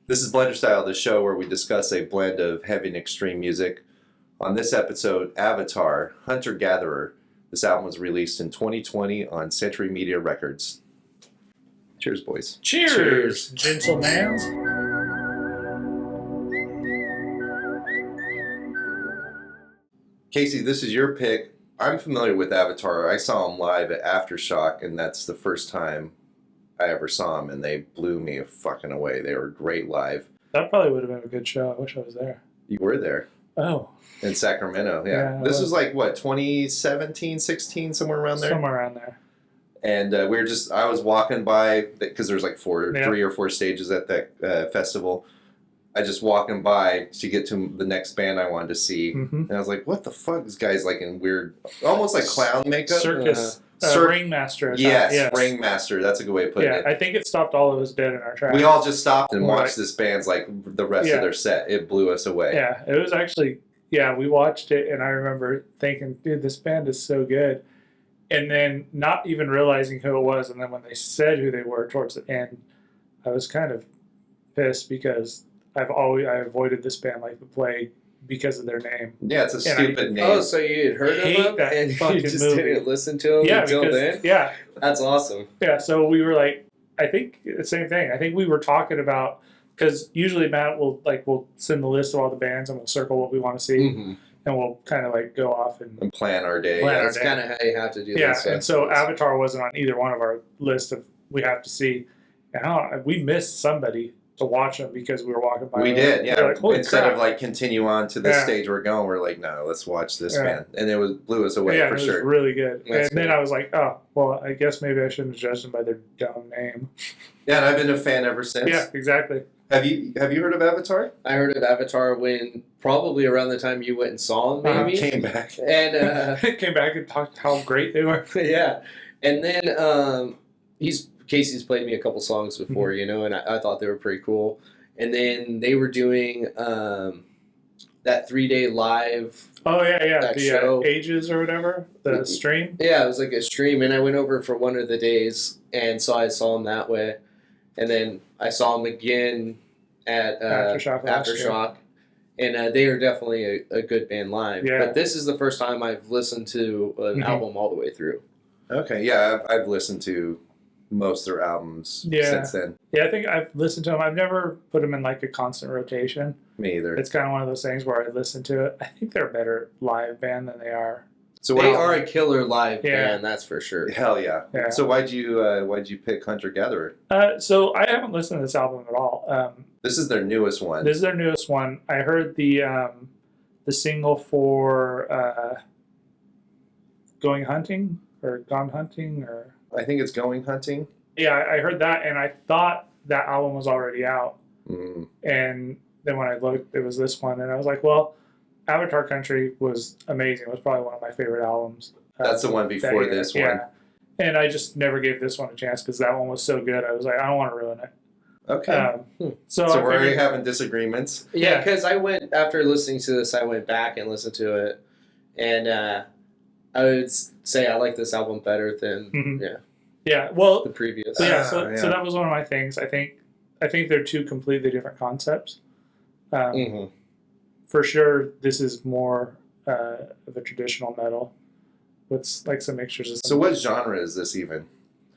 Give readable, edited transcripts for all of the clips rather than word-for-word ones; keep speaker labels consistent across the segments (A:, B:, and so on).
A: This is Blenderstyle, the show where we discuss a blend of heavy and extreme music. On this episode, Avatar, Hunter-Gatherer. This album was released in 2020 on Century Media Records. Cheers, boys.
B: Cheers, gentlemen.
A: Casey, this is your pick. I'm familiar with Avatar. I saw them live at Aftershock, and that's the first time I ever saw them, and they blew me fucking away. They were great live.
B: That probably would have been a good show. I wish I was there.
A: You were there.
B: Oh.
A: In Sacramento, yeah. This was like, what, 2017, 16, somewhere around there?
B: Somewhere around there.
A: And I was walking by, because there's like three or four stages at that festival. I just walking by to get to the next band I wanted to see. Mm-hmm. And I was like, what the fuck? This guy's like in weird, almost like clown makeup.
B: Circus. Ringmaster.
A: Yes, Ringmaster. That's a good way of putting it.
B: Yeah, I think it stopped all of us dead in our tracks.
A: We all just stopped and watched this band's like the rest of their set. It blew us away.
B: Yeah, it was actually, we watched it and I remember thinking, dude, this band is so good. And then not even realizing who it was. And then when they said who they were towards the end, I was kind of pissed because I avoided this band like the plague because of their name.
A: Yeah, it's a stupid name.
C: Oh, so you had heard of them and you just didn't listen to them until then?
B: Yeah.
C: That's awesome.
B: Yeah, so we were like, I think the same thing. I think we were talking about, because usually Matt we'll send the list of all the bands and we'll circle what we want to see. Mm-hmm. And we'll kind of like go off and
A: plan our day.
C: That's kind of how you have to do this.
B: Yeah, and so Avatar wasn't on either one of our list of we have to see. And we missed somebody to watch them because we were walking by.
A: We did, yeah.
B: Like,
A: instead of like continue on to the stage we're going, we're like, no, let's watch this band. And it blew us away for sure.
B: It was really good. Then I was like, oh, well, I guess maybe I shouldn't judge them by their dumb name.
A: Yeah, and I've been a fan ever since.
B: Yeah, exactly.
A: Have you heard of Avatar?
C: I heard of Avatar when probably around the time you went and saw them, maybe.
A: Came back.
C: And
B: came back and talked how great they were.
C: Yeah. And then Casey's played me a couple songs before, and I thought they were pretty cool. And then they were doing that 3-day live.
B: Oh, yeah.
C: That
B: the
C: show.
B: Ages or whatever, the stream.
C: Yeah, it was like a stream. And I went over for one of the days, and so I saw them that way. And then I saw them again at Aftershock. And they are definitely a good band live. Yeah. But this is the first time I've listened to an album all the way through.
A: Okay, yeah, I've listened to most of their albums since then.
B: Yeah, I think I've listened to them. I've never put them in like a constant rotation.
A: Me either.
B: It's kind of one of those things where I listen to it. I think they're a better live band than they are.
C: So they are a killer live band, that's for sure.
A: Hell yeah. So why'd you pick Hunter-Gatherer?
B: So I haven't listened to this album at all.
A: This is their newest one.
B: This is their newest one. I heard the single for Going Hunting or Gone Hunting or...
A: I think it's Going Hunting.
B: Yeah, I heard that and I thought that album was already out.
A: Mm.
B: And then when I looked, it was this one and I was like, well... Avatar Country was amazing. It was probably one of my favorite albums.
A: That's the one before this one.
B: Yeah. And I just never gave this one a chance because that one was so good. I was like, I don't want to ruin it.
A: Okay. So we're already having disagreements.
C: Yeah, because after listening to this, I went back and listened to it. And I would say I like this album better than,
B: the
C: previous.
B: So that was one of my things. I think they're two completely different concepts. For sure, this is more of a traditional metal with like some mixtures of.
A: So what genre is this even?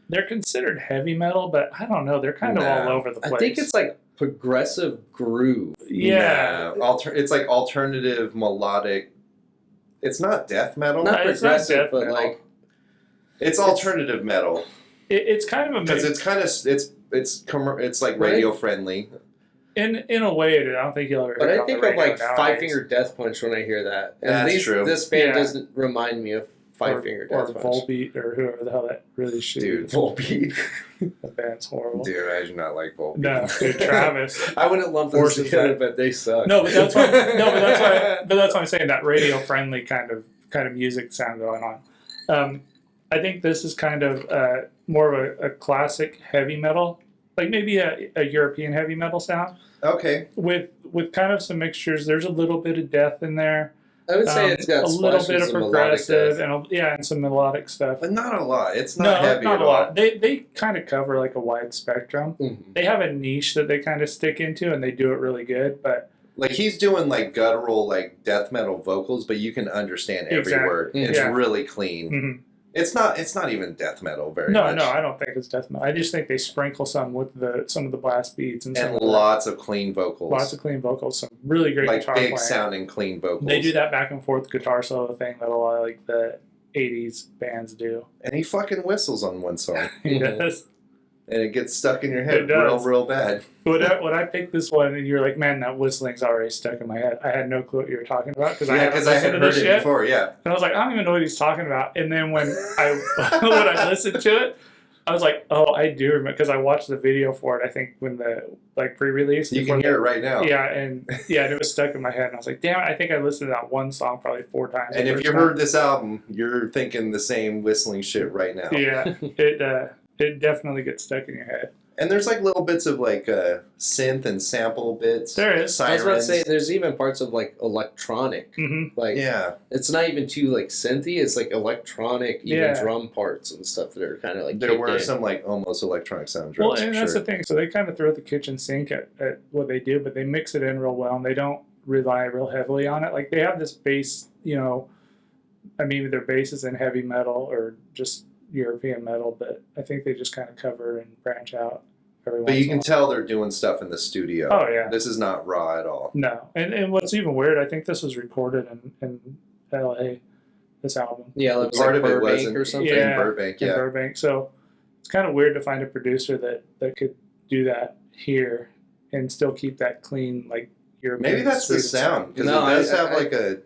B: They're considered heavy metal, but I don't know. They're kind of all over the place.
C: I think it's like progressive groove.
B: Yeah.
A: It's like alternative melodic. It's not death metal.
C: Not progressive, but like.
A: It's alternative metal.
B: It's kind of a
A: because it's kind of it's like radio friendly.
B: In a way, I don't think you'll ever.
C: But I think of like Five Finger Death Punch when I hear that. And
A: that's true.
C: This band doesn't remind me of Five Finger Death Punch.
B: Or Volbeat or whoever the hell that really shit.
A: Dude, Volbeat.
B: That band's horrible.
A: Dude, I do not like Volbeat.
B: No, dude, Travis.
C: I wouldn't lump them together, but they suck.
B: No, but that's why. But that's why I'm saying that radio friendly kind of music sound going on. I think this is kind of more of a classic heavy metal, like maybe a European heavy metal sound.
A: Okay.
B: With kind of some mixtures. There's a little bit of death in there.
C: I would say it's got
B: a little bit of progressive and some melodic stuff,
A: but not a lot. It's not heavy
B: not
A: at
B: a
A: all.
B: lot. They kind of cover like a wide spectrum.
C: Mm-hmm.
B: They have a niche that they kind of stick into, and they do it really good. But
A: like he's doing like guttural, like death metal vocals, but you can understand every word.
C: Mm-hmm.
A: It's really clean.
B: Mm-hmm.
A: It's not even death metal very
B: no,
A: much.
B: No, I don't think it's death metal. I just think they sprinkle some with some of the blast beats and
A: lots of clean vocals.
B: Lots of clean vocals. Some really great
A: like
B: guitar
A: big
B: playing.
A: sounding clean vocals.
B: They do that back and forth guitar solo thing that a lot of like the '80s bands do.
A: And he fucking whistles on one song.
B: He does.
A: And it gets stuck in your head real bad.
B: When I picked this one, and you're like, man, that whistling's already stuck in my head. I had no clue what you were talking about because I had
A: heard it before, yeah.
B: And I was like, I don't even know what he's talking about. And then when I listened to it, I was like, oh, I do remember because I watched the video for it. I think when the pre-release,
A: you can hear it right now.
B: Yeah, and it was stuck in my head. And I was like, damn, I think I listened to that one song probably 4 times.
A: And if you heard this album, you're thinking the same whistling shit right now.
B: Yeah, it definitely gets stuck in your head.
A: And there's like little bits of like synth and sample bits.
B: There is.
A: Sirens.
C: I was about to say there's even parts of like electronic.
B: Mm-hmm.
C: Like it's not even too like synthy. It's like electronic, even drum parts and stuff that are kind of like.
A: There were some like almost electronic sound drums.
B: Well, and that's the thing. So they kind of throw the kitchen sink at what they do, but they mix it in real well, and they don't rely real heavily on it. Like they have this bass, maybe their bass is in heavy metal or just European metal, but I think they just kind of cover and branch out every once in a while.
A: But you can tell they're doing stuff in the studio.
B: Oh, yeah.
A: This is not raw at all.
B: No. And what's even weird, I think this was recorded in L.A., this album.
C: Yeah, like
A: part of it was
C: or something.
A: In Burbank,
B: in Burbank. So it's kind of weird to find a producer that could do that here and still keep that clean, like, European.
A: Maybe that's the sound, because it does have like a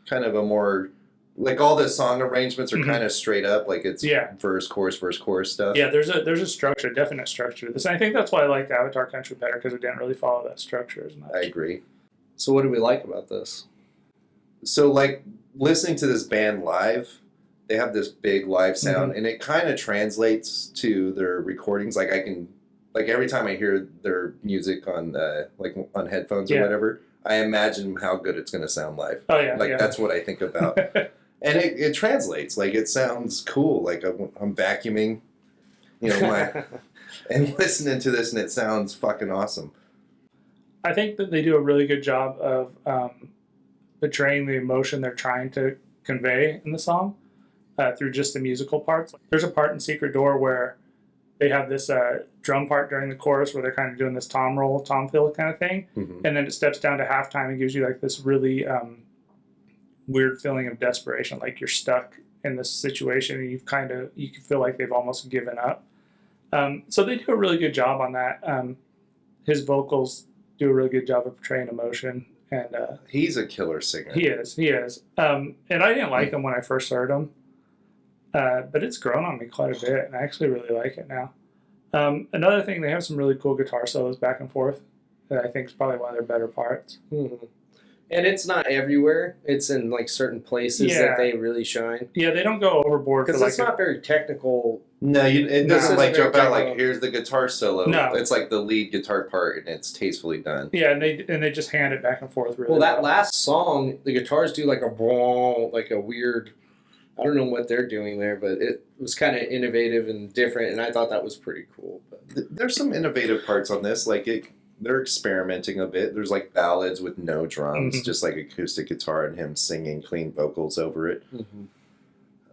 A: kind of a more... Like all the song arrangements are kind of straight up, like it's verse, chorus stuff.
B: Yeah, there's a structure, definite structure to this. And I think that's why I liked Avatar Country better, because it didn't really follow that structure as much.
A: I agree.
C: So what do we like about this?
A: So like listening to this band live, they have this big live sound, and it kind of translates to their recordings. Like every time I hear their music on on headphones or whatever, I imagine how good it's going to sound live.
B: Oh yeah,
A: that's what I think about. And it translates, like it sounds cool. Like I'm vacuuming, and listening to this, and it sounds fucking awesome.
B: I think that they do a really good job of portraying the emotion they're trying to convey in the song through just the musical parts. There's a part in Secret Door where they have this drum part during the chorus where they're kind of doing this tom fill kind of thing, and then it steps down to halftime and gives you like this really weird feeling of desperation, like you're stuck in this situation and you can feel like they've almost given up. So they do a really good job on that. His vocals do a really good job of portraying emotion, and
A: he's a killer singer.
B: He is. And I didn't like him when I first heard him, but it's grown on me quite a bit, and I actually really like it now. Another thing, they have some really cool guitar solos back and forth that I think is probably one of their better parts.
C: Mm-hmm. And it's not everywhere. It's in like certain places that they really shine.
B: Yeah, they don't go overboard.
C: Because it's not very technical.
A: No, it doesn't like jump out like, here's the guitar solo. No. It's like the lead guitar part, and it's tastefully done.
B: Yeah, and they just hand it back and forth really
C: well. That last song, the guitars do like a weird... I don't know what they're doing there, but it was kind of innovative and different, and I thought that was pretty cool. But
A: there's some innovative parts on this. Like they're experimenting a bit. There's like ballads with no drums, just like acoustic guitar and him singing clean vocals over it.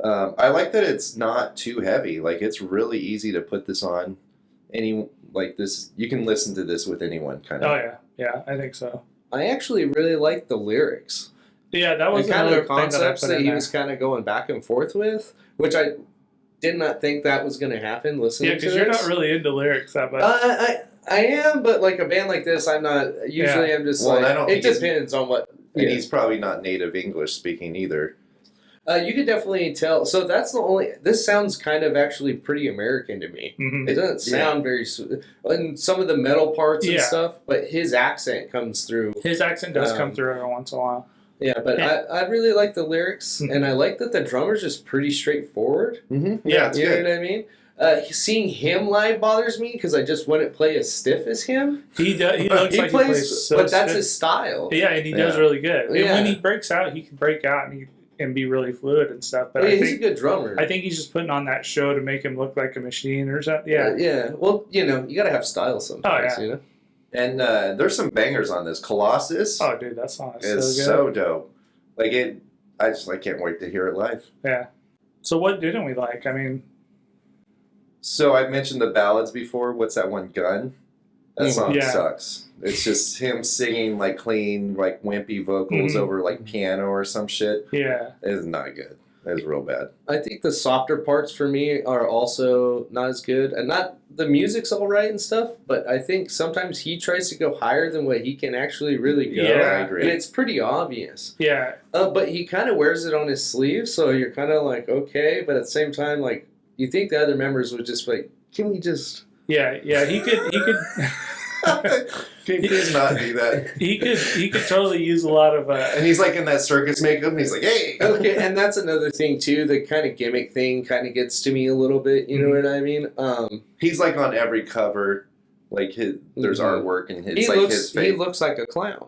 A: I like that it's not too heavy. Like it's really easy to put this on. You can listen to this with anyone, kind of.
B: Oh yeah, I think so.
C: I actually really like the lyrics.
B: Yeah, that was
C: kind of the concepts that he was kind of going back and forth with, which I did not think that was going to happen. Listening to this,
B: because you're not really into lyrics that much.
C: I am, but like a band like this, I'm not. Usually, I'm just it depends on what.
A: And he's probably not native English speaking either.
C: You could definitely tell. So that's the only. This sounds kind of actually pretty American to me. It doesn't sound very. And some of the metal parts and stuff, but his accent comes through.
B: His accent does come through every once in a while.
C: Yeah, but I really like the lyrics, and I like that the drummer's just pretty straightforward.
A: Yeah, it's
C: you
A: good.
C: know what I mean? Seeing him live bothers me because I just wouldn't play as stiff as him.
B: He does. He looks like he plays so
C: but that's
B: stiff.
C: his style.
B: Yeah, and he does really good. And when he breaks out, he can break out and be really fluid and stuff. But
C: he's a good drummer.
B: I think he's just putting on that show to make him look like a machine or something. Yeah.
C: Yeah. Well, you got to have style sometimes.
B: Oh, yeah.
A: And there's some bangers on this. Colossus.
B: Oh, dude, that song
A: is so dope. Like it. I can't wait to hear it live.
B: Yeah. So what didn't we like? I mean.
A: So I mentioned the ballads before. What's that one? Gun. That song sucks. It's just him singing like clean, like wimpy vocals over like piano or some shit.
B: Yeah.
A: It is not good. It is real bad.
C: I think the softer parts for me are also not as good. And not the music's all right and stuff, but I think sometimes he tries to go higher than what he can actually really go.
B: Yeah,
A: I agree.
C: And it's pretty obvious.
B: Yeah.
C: But he kind of wears it on his sleeve, so you're kind of like, okay, but at the same time, like, you think the other members would just be like, can we just...
B: Yeah, he could...
A: He does not do that.
B: He could totally use a lot of...
A: And he's like in that circus makeup, and he's like, hey!
C: Okay, and that's another thing, too. The kind of gimmick thing kind of gets to me a little bit, you know what I mean?
A: He's like on every cover. Like, there's artwork, and his face.
C: He looks like a clown.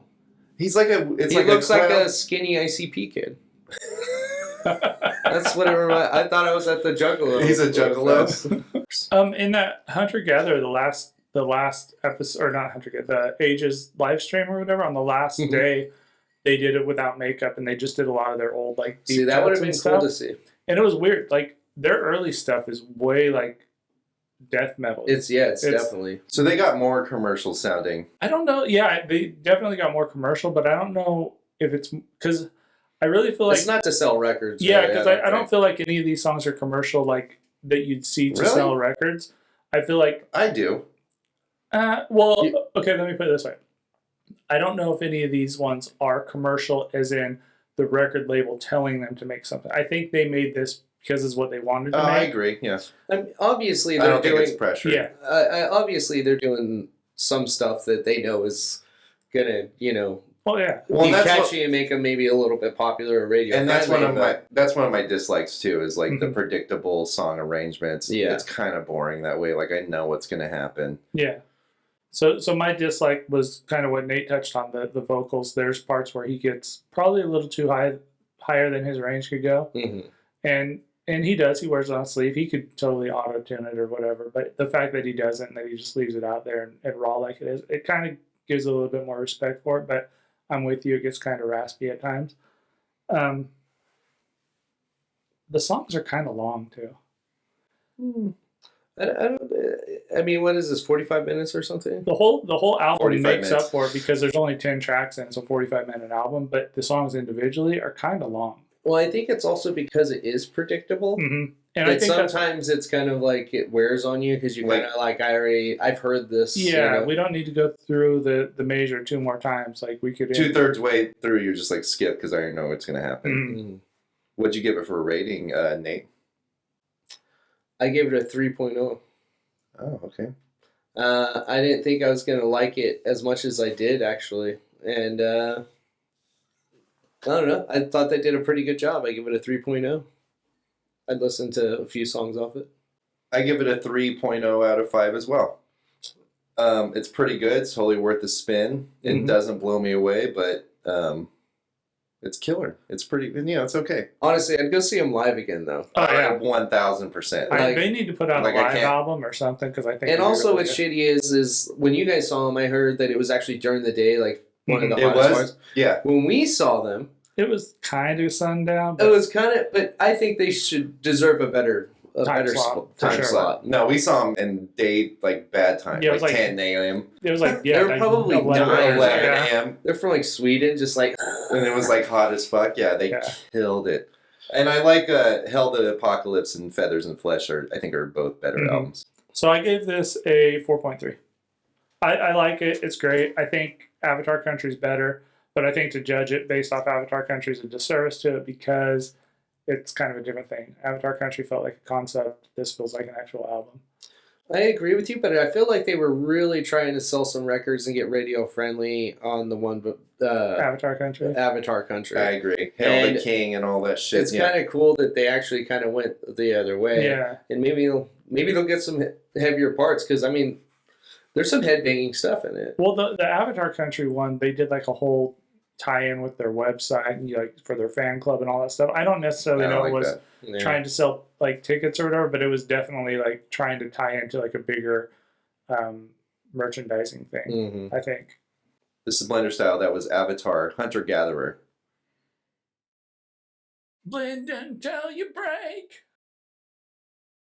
A: He's like a...
C: He looks like a skinny ICP kid. That's what I thought I was at the Juggalo.
A: He's a Juggalo.
B: In that Hunter Gatherer, the last episode, or not Hunter Gatherer, the Ages live stream or whatever, on the last day, they did it without makeup, and they just did a lot of their old like.
C: See, that would have been cool to see.
B: And it was weird. Like their early stuff is way like death metal.
C: It's definitely.
A: So they got more commercial sounding.
B: I don't know. Yeah, they definitely got more commercial, but I don't know if it's because. I really feel like
C: it's not to sell records.
B: Yeah, because I don't feel like any of these songs are commercial like that you'd see to sell records. I feel like
A: I do.
B: Okay, let me put it this way. I don't know if any of these ones are commercial, as in the record label telling them to make something. I think they made this because it's what they wanted to make.
A: I agree. Yes.
C: Obviously,
A: I don't think it's pressure.
B: Yeah.
C: Obviously, they're doing some stuff that they know is gonna,
B: Oh yeah,
C: be catchy and make them maybe a little bit popular on radio.
A: And that's one of my dislikes too. Is like the predictable song arrangements. Yeah, it's kind of boring that way. Like I know what's going to happen.
B: Yeah. So my dislike was kind of what Nate touched on, the vocals. There's parts where he gets probably a little too higher than his range could go, and he does. He wears it on his sleeve. He could totally auto tune it or whatever. But the fact that he doesn't, and that he just leaves it out there and raw like it is, it kind of gives a little bit more respect for it. But I'm with you. It gets kind of raspy at times. The songs are kind of long too.
C: I mean, what is this? 45 minutes or something?
B: The whole album makes up for it because there's only 10 tracks and it's a 45-minute album. But the songs individually are kind of long.
C: Well, I think it's also because it is predictable. And I think sometimes it's kind of like it wears on you because you kind of like I've heard this.
B: Yeah, we don't need to go through the measure 2 more times. Like we could
A: 2/3 way through, you're just like skip because I know what's going to happen. What'd you give it for a rating, Nate?
C: I gave it a 3.0.
A: Oh, okay.
C: I didn't think I was going to like it as much as I did actually, and I don't know. I thought they did a pretty good job. I give it a 3.0. I'd listen to a few songs off it.
A: I give it a 3.0 out of 5 as well. It's pretty good. It's totally worth the spin. It doesn't blow me away, but it's killer. It's pretty, it's okay.
C: Honestly, I'd go see them live again, though.
B: Oh, yeah.
A: 1,000%.
B: They need to put out a live album or something, because I think...
C: And also what's shitty is when you guys saw them, I heard that it was actually during the day, like one of the hottest parts.
A: Yeah.
C: When we saw them...
B: It was kind of sundown.
C: It was kind of... But I think they should deserve a better time slot.
A: No, we saw them in bad time, like 10 a.m.
B: It was like,
C: they were probably 11
A: a.m.
C: They're from Sweden, just like...
A: And it was hot as fuck. Yeah, they killed it. And I like Hell to Apocalypse and Feathers and Flesh are both better albums.
B: So I gave this a 4.3. I like it. It's great. I think Avatar Country's better, but I think to judge it based off Avatar Country is a disservice to it because it's kind of a different thing. Avatar Country felt like a concept. This feels like an actual album.
C: I agree with you, but I feel like they were really trying to sell some records and get radio friendly on the one,
B: Avatar Country.
C: Avatar Country.
A: I agree. Hail the King and all that shit.
C: It's kind of cool that they actually kind of went the other way.
B: Yeah.
C: And maybe they'll get some heavier parts because I mean, there's some headbanging stuff in it.
B: Well, the Avatar Country one, they did like a whole tie-in with their website and like for their fan club and all that stuff. I don't necessarily know it was trying to sell like tickets or whatever, but it was definitely like trying to tie into like a bigger merchandising thing. I think.
A: This is Blenderstyle. That was Avatar Hunter Gatherer.
B: Blend until you break.